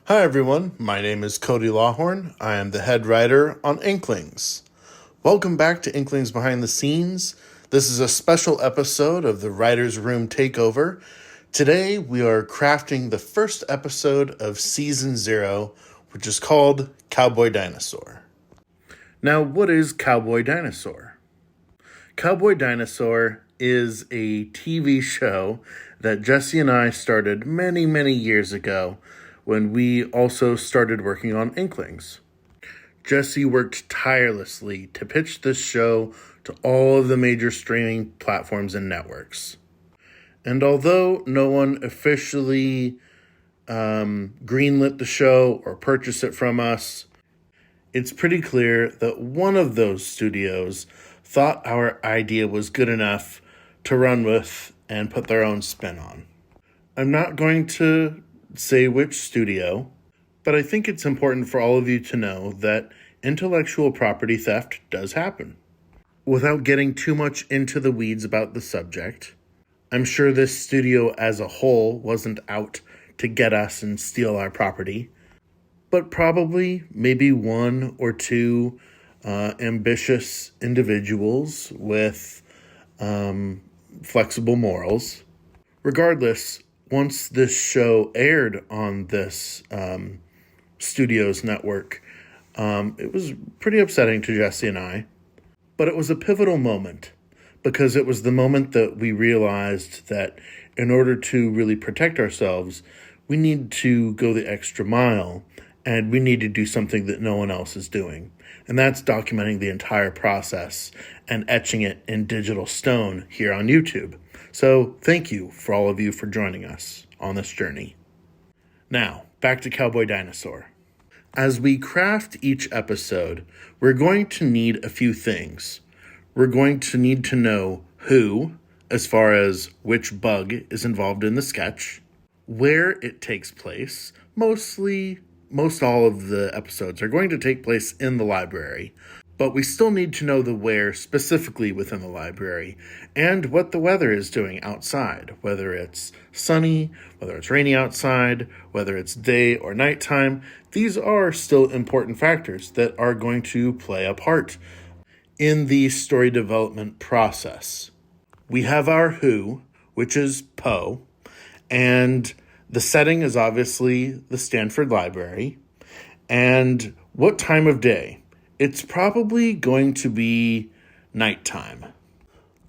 Hi everyone, my name is Cody Lawhorn. I am the head writer on Inklings. Welcome back to Inklings Behind the Scenes. This is a special episode of the Writer's Room Takeover. Today we are crafting the first episode of Season 0, which is called Cowboy Dinosaur. Now, what is Cowboy Dinosaur? Cowboy Dinosaur is a TV show that Jesse and I started many years ago when we also started working on Inklings. Jesse worked tirelessly to pitch this show to all of the major streaming platforms and networks. And although no one officially greenlit the show or purchased it from us, it's pretty clear that one of those studios thought our idea was good enough to run with and put their own spin on. I'm not going to say which studio, but I think it's important for all of you to know that intellectual property theft does happen. Without getting too much into the weeds about the subject, I'm sure this studio as a whole wasn't out to get us and steal our property, but probably maybe one or two ambitious individuals with flexible morals. Regardless, once this show aired on this studio's network, it was pretty upsetting to Jesse and I. But it was a pivotal moment because it was the moment that we realized that in order to really protect ourselves, we need to go the extra mile and we need to do something that no one else is doing. And that's documenting the entire process and etching it in digital stone here on YouTube. So thank you for all of you for joining us on this journey. Now, back to Cowboy Dinosaur. As we craft each episode, we're going to need a few things. We're going to need to know who, as far as which bug is involved in the sketch, where it takes place. Most all of the episodes are going to take place in the library, but we still need to know the where specifically within the library and what the weather is doing outside, whether it's sunny, whether it's rainy outside, whether it's day or nighttime. These are still important factors that are going to play a part in the story development process. We have our who, which is Poe, and the setting is obviously the Stanford Library. And what time of day? It's probably going to be nighttime,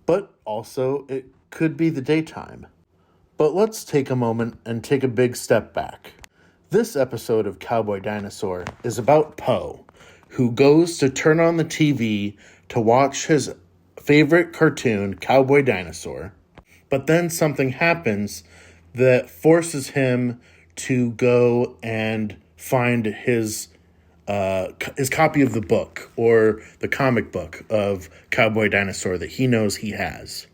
but also it could be the daytime. But let's take a moment and take a big step back. This episode of Cowboy Dinosaur is about Poe, who goes to turn on the TV to watch his favorite cartoon, Cowboy Dinosaur, but then something happens that forces him to go and find his copy of the book or the comic book of Cowboy Dinosaur that he knows he has.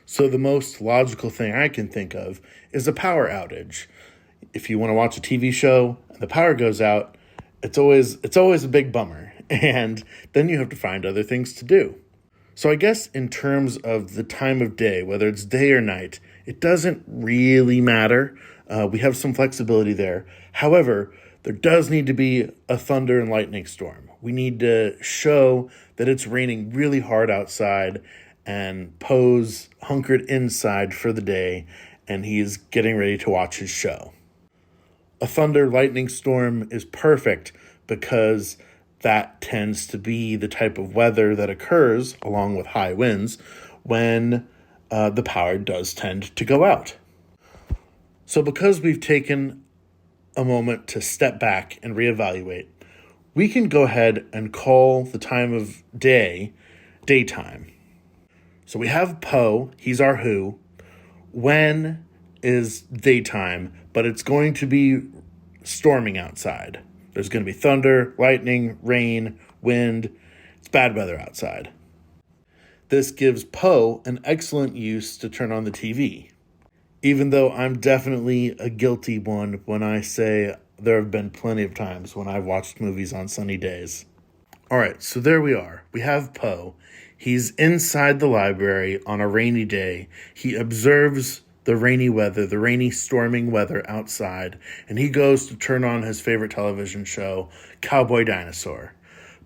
So the most logical thing I can think of is a power outage. If you want to watch a TV show and the power goes out, it's always a big bummer, and then you have to find other things to do. So I guess in terms of the time of day, whether it's day or night, it doesn't really matter. We have some flexibility there. However, there does need to be a thunder and lightning storm. We need to show that it's raining really hard outside and Poe's hunkered inside for the day and he's getting ready to watch his show. A thunder lightning storm is perfect because that tends to be the type of weather that occurs along with high winds when the power does tend to go out. So because we've taken a moment to step back and reevaluate, we can go ahead and call the time of day daytime. So we have Poe, he's our who. When is daytime, but it's going to be storming outside. There's going to be thunder, lightning, rain, wind. It's bad weather outside. This gives Poe an excellent use to turn on the TV. Even though I'm definitely a guilty one when I say there have been plenty of times when I've watched movies on sunny days. All right, so there we are. We have Poe. He's inside the library on a rainy day. He observes the rainy weather, the rainy, storming weather outside, and he goes to turn on his favorite television show, Cowboy Dinosaur.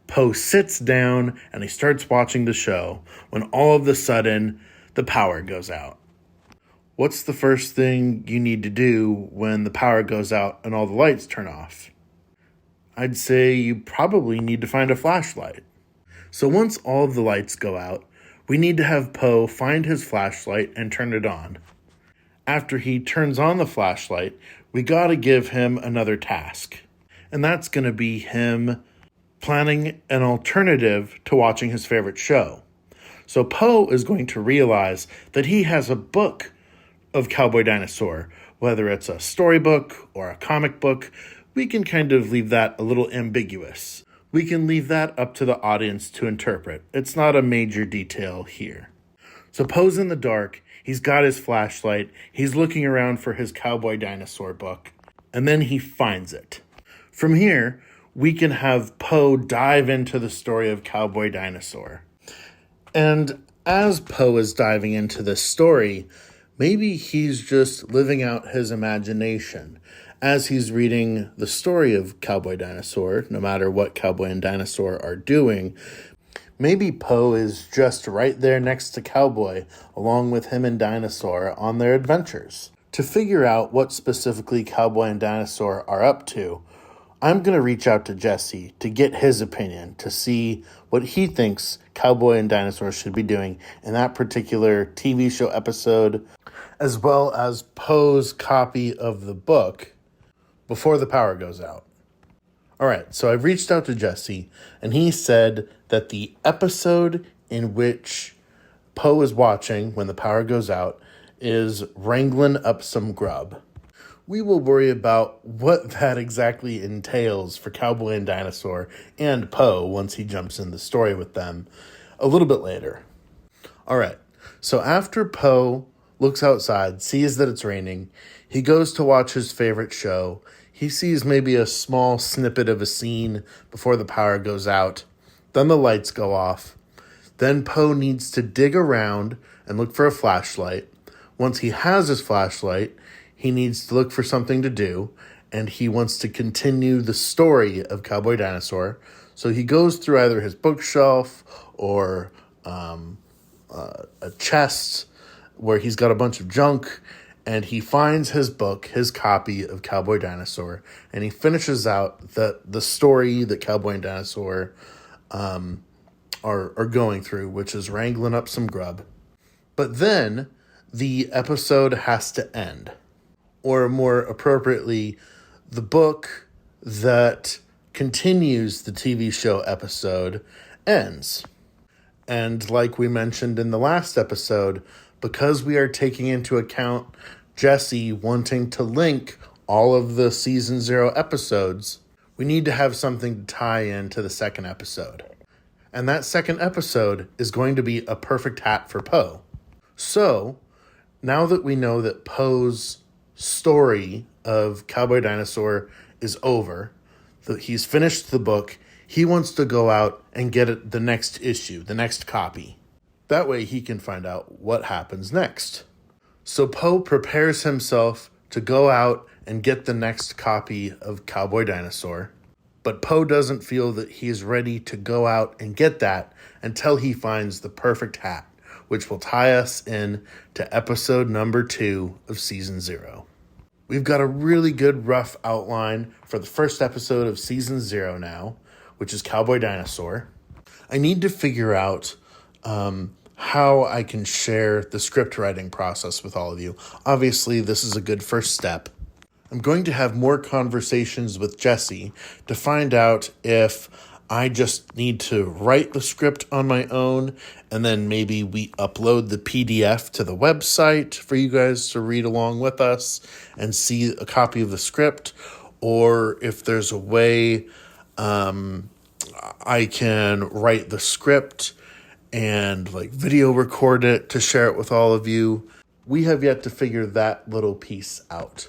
Poe sits down and he starts watching the show when all of a sudden the power goes out. What's the first thing you need to do when the power goes out and all the lights turn off? I'd say you probably need to find a flashlight. So once all of the lights go out, we need to have Poe find his flashlight and turn it on. After he turns on the flashlight, we gotta give him another task. And that's gonna be him planning an alternative to watching his favorite show. So Poe is going to realize that he has a book of Cowboy Dinosaur, whether it's a storybook or a comic book. We can kind of leave that a little ambiguous. We can leave that up to the audience to interpret. It's not a major detail here. So Poe's in the dark, he's got his flashlight, he's looking around for his Cowboy Dinosaur book, and then he finds it. From here, we can have Poe dive into the story of Cowboy Dinosaur. And as Poe is diving into this story, maybe he's just living out his imagination as he's reading the story of Cowboy Dinosaur, no matter what Cowboy and Dinosaur are doing. Maybe Poe is just right there next to Cowboy, along with him and Dinosaur on their adventures. To figure out what specifically Cowboy and Dinosaur are up to, I'm going to reach out to Jesse to get his opinion, to see what he thinks Cowboy and Dinosaur should be doing in that particular TV show episode, as well as Poe's copy of the book before the power goes out. All right, so I've reached out to Jesse, and he said that the episode in which Poe is watching when the power goes out is wrangling up some grub. We will worry about what that exactly entails for Cowboy and Dinosaur and Poe once he jumps in the story with them a little bit later. All right, so after Poe looks outside, sees that it's raining, he goes to watch his favorite show. He sees maybe a small snippet of a scene before the power goes out. Then the lights go off. Then Poe needs to dig around and look for a flashlight. Once he has his flashlight, he needs to look for something to do, and he wants to continue the story of Cowboy Dinosaur. So he goes through either his bookshelf or a chest where he's got a bunch of junk, and he finds his book, his copy of Cowboy Dinosaur, and he finishes out the story that Cowboy and Dinosaur are going through, which is wrangling up some grub. But then the episode has to end. Or more appropriately, the book that continues the TV show episode ends. And like we mentioned in the last episode, because we are taking into account Jesse wanting to link all of the Season 0 episodes, we need to have something to tie into the second episode. And that second episode is going to be a perfect hat for Poe. So, now that we know that Poe's story of Cowboy Dinosaur is over, that he's finished the book, he wants to go out and get the next issue, the next copy. That way he can find out what happens next. So Poe prepares himself to go out and get the next copy of Cowboy Dinosaur, but Poe doesn't feel that he's ready to go out and get that until he finds the perfect hat, which will tie us in to episode number 2 of Season 0. We've got a really good rough outline for the first episode of Season 0 now, which is Cowboy Dinosaur. I need to figure out how I can share the script writing process with all of you. Obviously, this is a good first step. I'm going to have more conversations with Jesse to find out if I just need to write the script on my own, and then maybe we upload the PDF to the website for you guys to read along with us and see a copy of the script, or if there's a way I can write the script and video record it to share it with all of you. We have yet to figure that little piece out.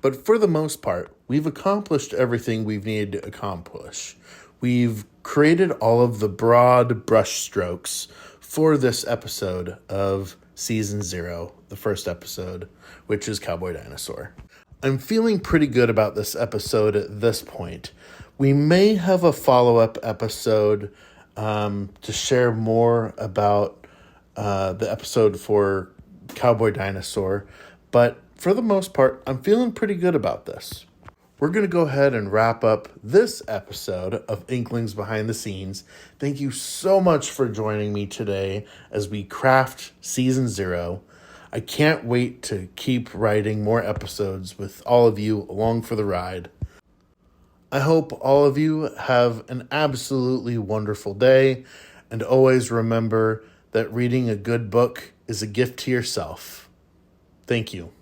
But for the most part, we've accomplished everything we've needed to accomplish. We've created all of the broad brush strokes for this episode of Season 0, the first episode, which is Cowboy Dinosaur. I'm feeling pretty good about this episode at this point. We may have a follow-up episode to share more about the episode for Cowboy Dinosaur, but for the most part, I'm feeling pretty good about this. We're going to go ahead and wrap up this episode of Inklings Behind the Scenes. Thank you so much for joining me today as we craft Season 0. I can't wait to keep writing more episodes with all of you along for the ride. I hope all of you have an absolutely wonderful day, and always remember that reading a good book is a gift to yourself. Thank you.